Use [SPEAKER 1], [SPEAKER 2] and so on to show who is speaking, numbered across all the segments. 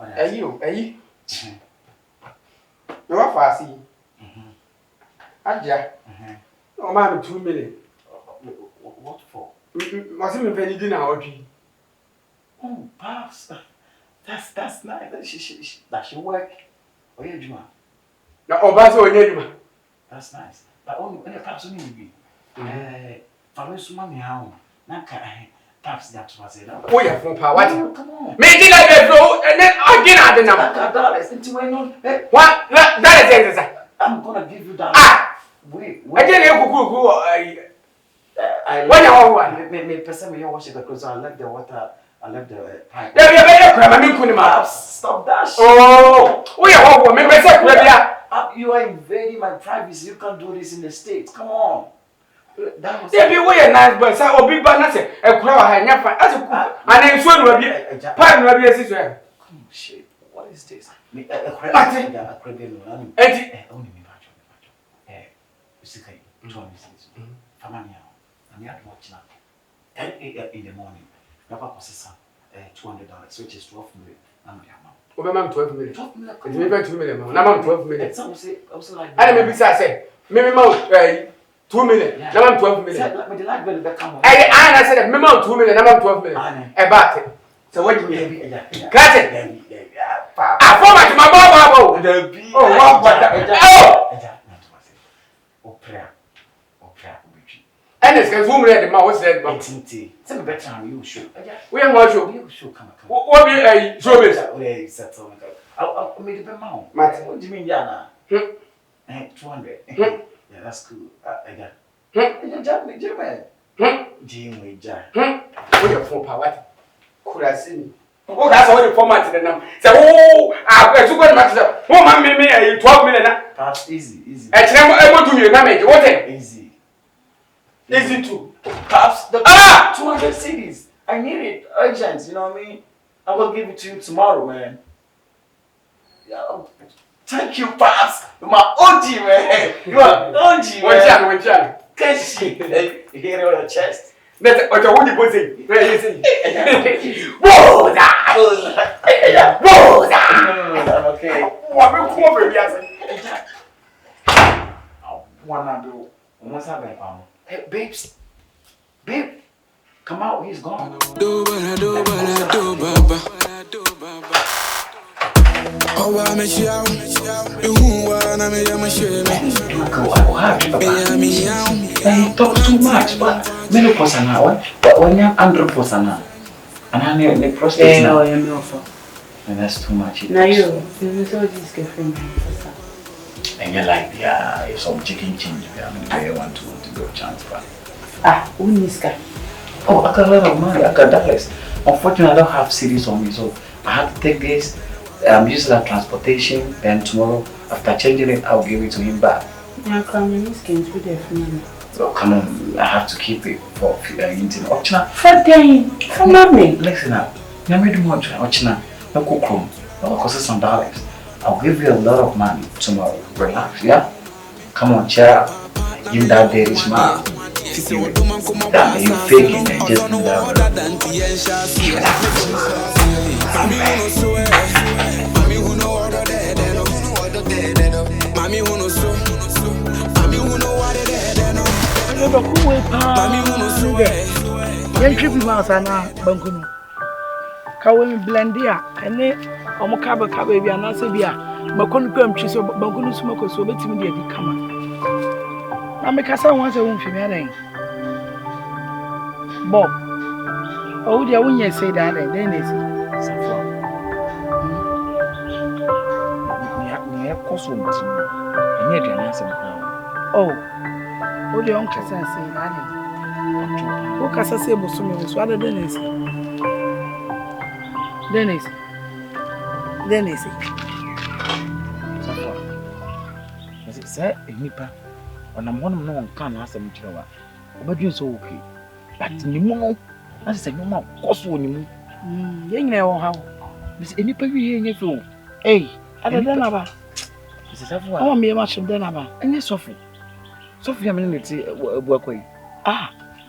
[SPEAKER 1] Ayi. No what fast Hajia. No man 2 million.
[SPEAKER 2] What for?
[SPEAKER 1] Was him penny dinner or tea?
[SPEAKER 2] Oh, perhaps. That's nice. That she work. Oh yeah, Juma.
[SPEAKER 1] Now Obaso Yedima.
[SPEAKER 2] That's nice. But only when perhaps only be. For us money how. Naka perhaps that was it.
[SPEAKER 1] Oh yeah, from power.
[SPEAKER 2] Come on.
[SPEAKER 1] Make it like a flow and then again at the number.
[SPEAKER 2] Dollars into when on.
[SPEAKER 1] What? That is it.
[SPEAKER 2] I'm gonna give you that.
[SPEAKER 1] Ah!
[SPEAKER 2] Wait.
[SPEAKER 1] I tell you,
[SPEAKER 2] I
[SPEAKER 1] when you want
[SPEAKER 2] me person me wash the clothes. I left the water. I left the pipe.
[SPEAKER 1] Yeah,
[SPEAKER 2] stop that shit.
[SPEAKER 1] Oh, we are all members.
[SPEAKER 2] You are invading my privacy. You can't do this in the States. Come on. That was.
[SPEAKER 1] There be way a nice boy. So, Obi Banase, a crowd had never. As a cook, and then soon will be pardon will be a sister.
[SPEAKER 2] Shit. What is this?
[SPEAKER 1] Only me,
[SPEAKER 2] $10 a.m. in the morning. Papa processor, $200, which is 12 million.
[SPEAKER 1] Over 12 million.
[SPEAKER 2] 12 million.
[SPEAKER 1] It's maybe 2 million. Now I'm 12 million.
[SPEAKER 2] Some say also like.
[SPEAKER 1] I maybe say maybe 2 million. Now I'm 12 million.
[SPEAKER 2] But the light bill come.
[SPEAKER 1] I said maybe 2 million. Now I'm 12 million. About it. So what do you mean? Cut it. I format my mom. Oh, what?
[SPEAKER 2] Oh, prayer.
[SPEAKER 1] And it's going to read the mouse said,
[SPEAKER 2] Tell me better how you show.
[SPEAKER 1] We are not sure.
[SPEAKER 2] You show come.
[SPEAKER 1] What be a service?
[SPEAKER 2] I'll make it a mount. What do you mean, Yana? 200. Yeah, that's cool. I got. Jimmy Jack.
[SPEAKER 1] What your phone power? Could I see? Oh, that's all the format to the number. So, oh, I've got to go to my. Oh, man, me 12 million.
[SPEAKER 2] Perhaps easy.
[SPEAKER 1] Actually, I'm going to do your damage. What?
[SPEAKER 2] Easy.
[SPEAKER 1] Easy too.
[SPEAKER 2] Perhaps the 200 CDs. I need it urgent, you know what I mean? I will give it to you tomorrow, man. Yeah, thank you, Pops. You're my OG, man. You are OG, man.
[SPEAKER 1] One channel.
[SPEAKER 2] Catch you. You hear it on your chest.
[SPEAKER 1] That's what I want to say. Where you say?
[SPEAKER 2] Whoa, okay.
[SPEAKER 1] What will come over here?
[SPEAKER 2] I wanna do. What's happening, Mama? Hey, babes. Babe, come out. He's gone.
[SPEAKER 3] Oh, I'm a shout. You wanna make a machine.
[SPEAKER 2] Hey, talk too much, but menopause now. When you're andropause now, and I need the prostate now. And that's too much.
[SPEAKER 4] Now you told this girlfriend.
[SPEAKER 2] And you're like, yeah, if some chicken change, I want to go chance for.
[SPEAKER 4] Who needs car?
[SPEAKER 2] Oh, I got a lot of money. I got dollars. Unfortunately, I don't have CDs on me, so I have to take this. Use that transportation. Then tomorrow, after changing it, I'll give it to him back.
[SPEAKER 4] Yeah, come in. This can do that for me.
[SPEAKER 2] So come on, I have to keep it for eating. Ochina.
[SPEAKER 4] For them, for mommy.
[SPEAKER 2] Listen up. You made much. Ochina. No cook room. No cost some dollars. I'll give you a lot of money tomorrow. Relax, yeah? Come on, cheer up. Give that dirty smile. That you faking and just do that.
[SPEAKER 5] Omo kaba bi anase bia makonu kwam twi so bankunu sumako so betimi de adi kama na me kasa won se won fimi adan Bob o dia won say that then is Safoaa me e koso mti enye aduane asem o dia on kasa say adan o kasa say bosume so adan Dennis.
[SPEAKER 2] Safoaa. Say nipa onam honum no kan asem kirewa. Obadun so okay. But nimu no na say no ma koso nimu.
[SPEAKER 5] Ye nyina wo hawo.
[SPEAKER 2] This nipa wi enye fe o.
[SPEAKER 5] Adada na ba.
[SPEAKER 2] Safoaa.
[SPEAKER 5] O me ma chim na ba.
[SPEAKER 2] Enye sofo. Sofo ya me ne ti abu akwai.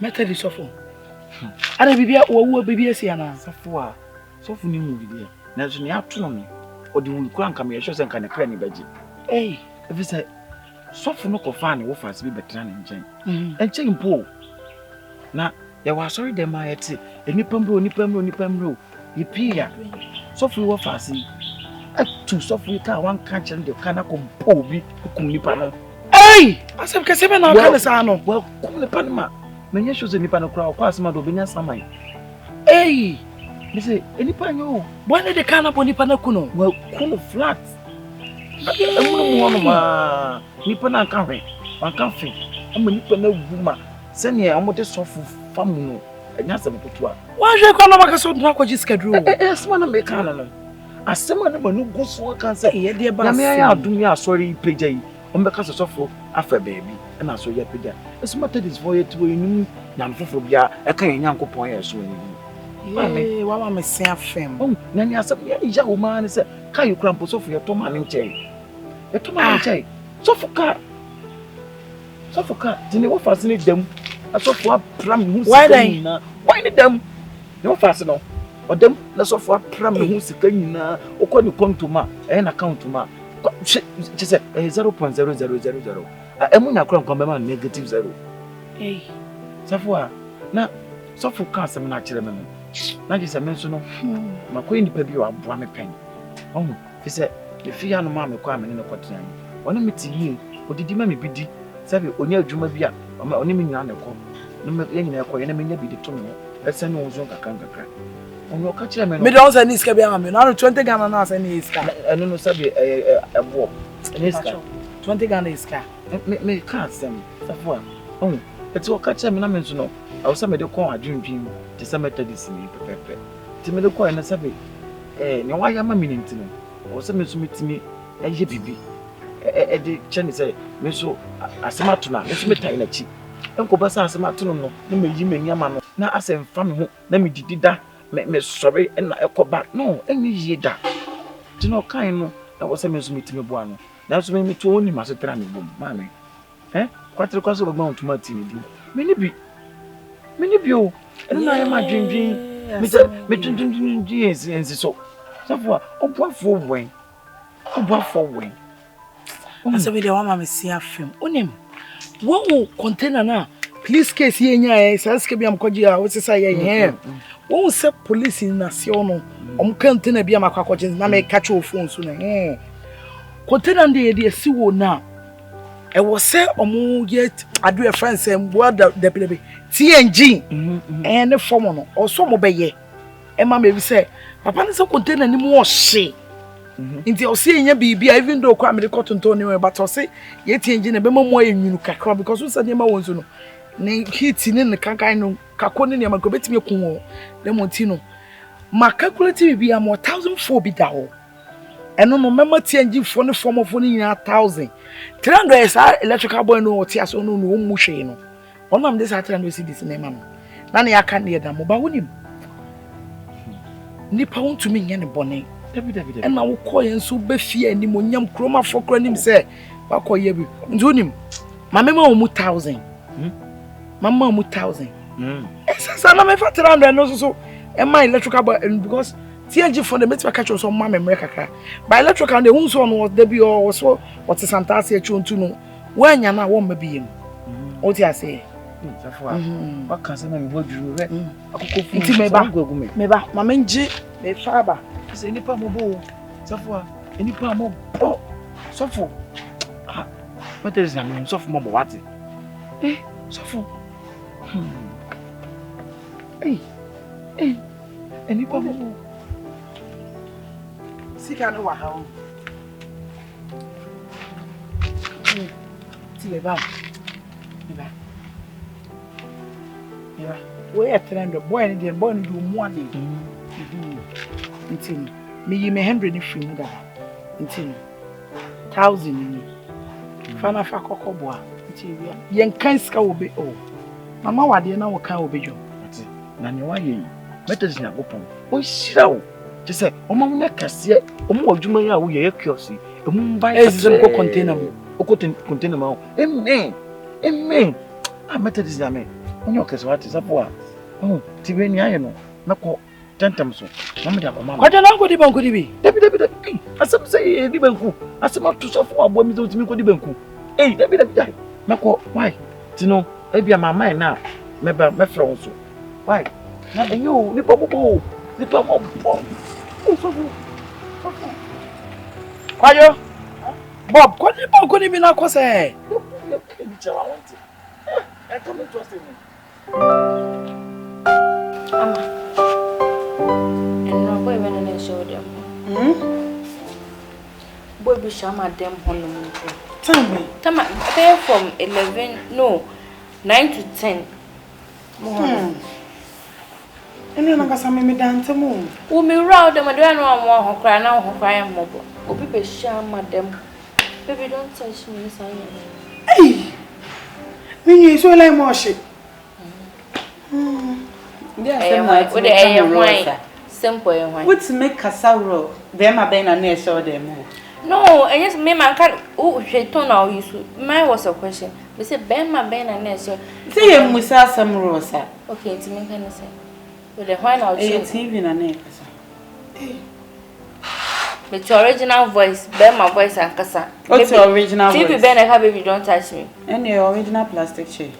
[SPEAKER 5] Meta di sofo. Ada bibia wo bibia si ana
[SPEAKER 2] Safoaa. Sofo ni mu bibia. na so ne ato no o de won kura nka me yehwe se nka ne kra ne baji if you say sofo no ko fa ne wo fa se bi betra ne nchen enchen mpo na ya wa sorry dem ma yete enipa mro ye pia sofo wo fa se atu sofo ka wan ka chere de kana ko mpo bi kum nipa no
[SPEAKER 5] asem kese be na ka ne sa no
[SPEAKER 2] wa kum nipa no ma menye hwe se nipa no kra ko asema do benya saman me say enipa nyo
[SPEAKER 5] boy ne de kana bo nipa na kuno
[SPEAKER 2] wa kuno flat emu no ma nipa na kan hwe wan kan fe ama nipa na wu ma se ne amode sofo famu no enya se mpotua
[SPEAKER 5] wa hwe kwa na maka so dra kwa jiskadru
[SPEAKER 2] asema na me kana no asema na manu guso kan se
[SPEAKER 5] ye de ba
[SPEAKER 2] na me ya adum ya sorry pagya yi o me ka sofo afa baby na so ya pagya asema that is for you to you na mfofo bia e kan Nyankopon ya so ni
[SPEAKER 5] wa ma me se afem
[SPEAKER 2] na ni asem ya ija o ma ne se ka you krampo sofo ya to ma ne nche ya to ma ne nche sofo ka dine wo fa se ne dam asofo apram hu sika nyina why ne dam ne wo fa se no odam na sofo apram hu sika nyina okọ ni kontoma na account ma che se 0.0000 emu na kram kwa be negative 0 Safoaa na sofo ka asem na kire me na je se me nso no makoyi nipa bi wa boa me pen fi se le fi ya no ma me kwa me ne kotena ni wona meti yi odidi ma me bidi sabe onya adwuma bi a oni me nyina ne ko no me nyina ko ye na me nya bi de to no ese ne wonzo kakra ono ka kire me no
[SPEAKER 5] me don say ni ska bi ama me na 20 Ghana na say ni ska
[SPEAKER 2] eno no sabe ebo ni ska
[SPEAKER 5] 20 Ghana iska
[SPEAKER 2] me ka asem Safoaa eti o ka kire me na me nso no awo se me de ko adwendwin ti se metadis ni pepepe ti me de ko na sabe ne wa ya ma me ntino o se me so metimi ye bibi de chene se me so asemato na me so metai na chi enko ba sa asemato no na me yi menyama no na asem fa me ho na me didida me sorry na ekoba no eni yi da ti no kan no na wo se me so metimi bo ano na so me to oni ma so tra me bom ma me kwatre kwaso bagba ontuma ti ni di me ni bio na ya ma dwendwen me dwendwen enzi so Safoaa obuafo wen
[SPEAKER 5] asabe de wa ma me si afem onim wo container na police case ye nya sa ska bi am kwaji a wo sesa ye wo se police na se ono container bi am akwaje na me catch o phone so na container de ye si wo na e wo se omu get Addo friends em bo da plebe TNG ne form no o so mo be ye e ma me bi se papa ne se container ni mo hye Inti o see nya bibia even though kwa me de cotton ni we but o see ye TNG na be mo enwunu kakra because we say ma wonso no ne heat ni ne kankan no kako ni ma ko betimi kun o le monti no ma calculate bibia mo 1004 bi da ho eno no mema TNG fo ne form of ni 1000 300 is electrical boy no o ti aso no no mu hwe no onam de sa 300 cedis na ma no na ne aka ne da mo ba wonim nipa wontu mi nya ne bone David. And now call and so be fear any monyam chroma for cranim say, what call you? Nzunim. My mamma 1,000. Mamma 1,000. Sana me fat around and also so and my electrical because TNG for the metal catch on some mamma America. By electrical the wounds one was Debbie or so what's a Santasia tune to know when you're not one baby. What I say? What can someone would you read? Meba, Mamenji, me father. Se nipa mobo Safoaa nipa mobo sofo what is na me sofo mobo what sofo nipa mobo sika no wa ha ti beba we are trend boy ni boy ni do mo ani Intino. Me yi me 100 ni free mu da. Intino. 1000 ni. Fana fa kokoboa. Intino. Yen kan ska wo be o. Mama wade na wo kan wo be dwo. Ati. Na ne wa ye. Method na gopon. O hira wo. Je se o ma na kase, o mo adwuma ya wo ye kiosk. E mu ba ya se ko container mu. O ko container ma. Amen. Ah method na me. Onyo kase wa ti Safoaa. Oh, ti be ni aye no. Na ko
[SPEAKER 2] Tentam so. Mama da mama.
[SPEAKER 5] Kwada na ko di banku di bi.
[SPEAKER 2] Dabi. Asem say di banku. Asem to Safoaa abo mi to timi ko di banku. Dabi. Mako, why? Tino, ebia mama na me frɛ wo so. Why? Na enyo, nipa bobo.
[SPEAKER 5] Kwayo. Bob, ko di banku di bi na ko se.
[SPEAKER 6] Ama. And no boy when I show them. Boy be shama them honey.
[SPEAKER 4] Tell me.
[SPEAKER 6] They're from 9 to 10.
[SPEAKER 4] And then I got some me dance to moon.
[SPEAKER 6] Who me round them, I don't know who cry now, who cry mobile. Or people shama them. Baby, don't touch me, son.
[SPEAKER 4] Hey! Me, you so like more shit.
[SPEAKER 6] Simple.
[SPEAKER 4] What's make cassava? Them are being a near show them.
[SPEAKER 6] No, and yes, me man can't. Oh, she told now you. Mine was a question. They said, Ben, my Ben, and yes, say him we saw some rosa. Okay, it's me can say. But the why now? It's even a name. With your original voice, Ben, my voice, and Cassa. What's your original voice? If you Ben, I have baby, don't touch me. And your original plastic chair.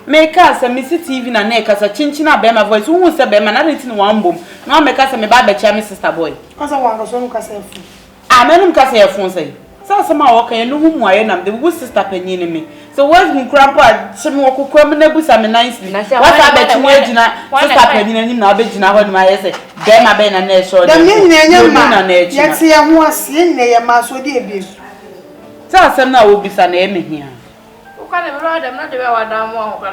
[SPEAKER 6] Make us a Missy TV and neck as a chinchina bear my voice. Who was a bear man? I didn't know one boom. Now make us a me bad betcha, sister boy. Because I want to show myself. I made him cast a phone say. So somehow walking and whom I am the good sister penny me. So what's me grandpa? Some walk who come in the bush and nicely. What I bet you wage sister penny and him now bet you now on my essay. Bear my ben and nature. The million man, yet see I was in there, mass with the so some now will be some aim here. I'm not the way I don't want to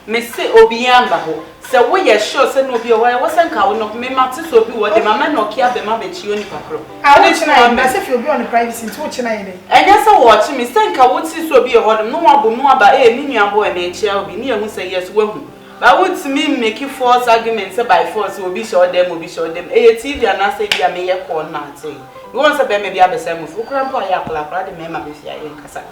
[SPEAKER 6] Missy Obiamba. So we are sure send no be away. Wasn't cow no me matters will be what the mamma no care the mamma bet you. I wish I if you'll be on the privacy to watch. And yes, I watch me. Think I would see so be a word. No one will know about a minion boy and a child be near who say yes, well. But would to me make you false arguments by force will be sure them will be sure them. A TV and I say, I may have called not say. You want to be maybe have the same with Grandpa Yakla, the member with your in Casa.